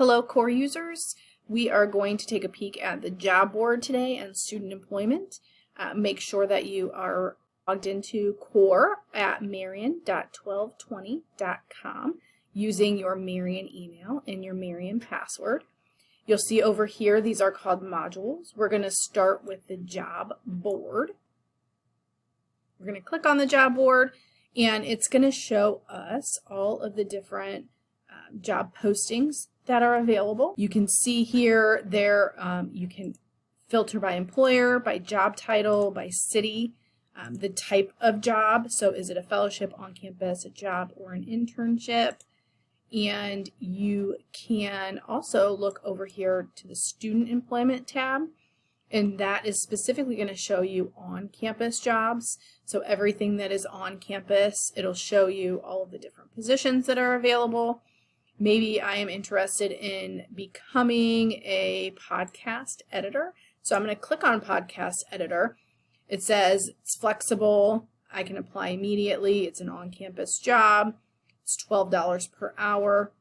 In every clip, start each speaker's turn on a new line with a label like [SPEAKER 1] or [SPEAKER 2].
[SPEAKER 1] Hello, core users. We are going to take a peek at the job board today and student employment. Make sure that you are logged into core at marion.1220.com using your Marion email and your Marion password. You'll see over here, these are called modules. We're going to start with the job board. We're going to click on the job board, and it's going to show us all of the different job postings that are available. You can see here you can filter by employer, by job title, by city, the type of job. So is it a fellowship, on campus, a job, or an internship? And you can also look over here to the student employment tab, and that is specifically going to show you on-campus jobs. So everything that is on campus, it'll show you all of the different positions that are available. Maybe I am interested in becoming a podcast editor. So I'm going to click on podcast editor. It says it's flexible. I can apply immediately. It's an on-campus job. It's $12 per hour.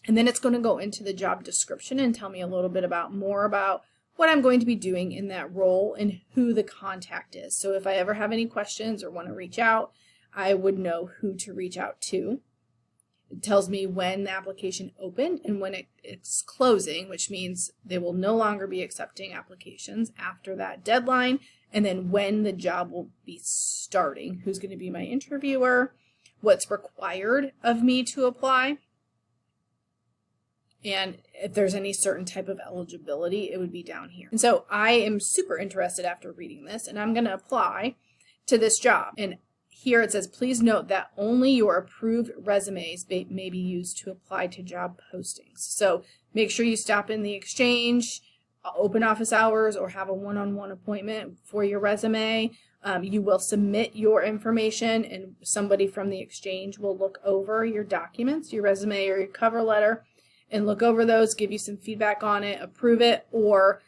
[SPEAKER 1] And then it's going to go into the job description and tell me a little bit more about what I'm going to be doing in that role and who the contact is. So if I ever have any questions or want to reach out, I would know who to reach out to. It tells me when the application opened and when it's closing, which means they will no longer be accepting applications after that deadline, and then when the job will be starting, who's going to be my interviewer, what's required of me to apply, and if there's any certain type of eligibility, it would be down here. And so I am super interested after reading this, and I'm going to apply to this job. And here it says, please note that only your approved resumes may be used to apply to job postings. So make sure you stop in the exchange, open office hours, or have a one-on-one appointment for your resume. You will submit your information, and somebody from the exchange will look over your documents, your resume or your cover letter, and look over those, give you some feedback on it, approve it, or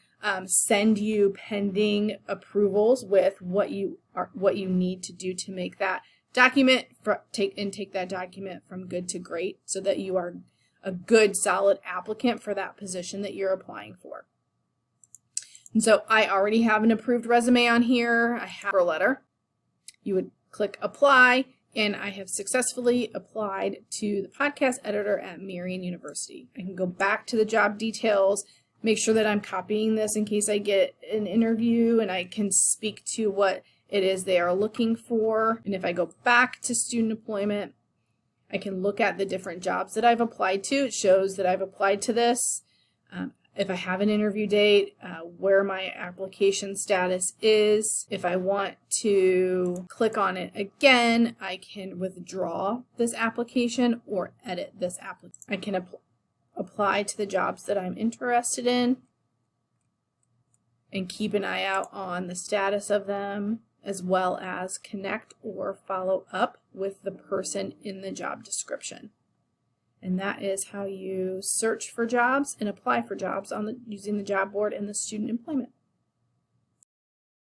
[SPEAKER 1] send you pending approvals with what you need to do to make that document take that document from good to great, so that you are a good solid applicant for that position that you're applying for. And so I already have an approved resume on here. I have a letter. You would click apply, and I have successfully applied to the podcast editor at Marion University. I can go back to the job details, make sure that I'm copying this in case I get an interview, and I can speak to what it is they are looking for. And if I go back to student employment, I can look at the different jobs that I've applied to. It shows that I've applied to this. If I have an interview date, where my application status is. If I want to click on it again, I can withdraw this application or edit this application. I can apply to the jobs that I'm interested in and keep an eye out on the status of them, as well as connect or follow up with the person in the job description. And that is how you search for jobs and apply for jobs using the job board and the student employment.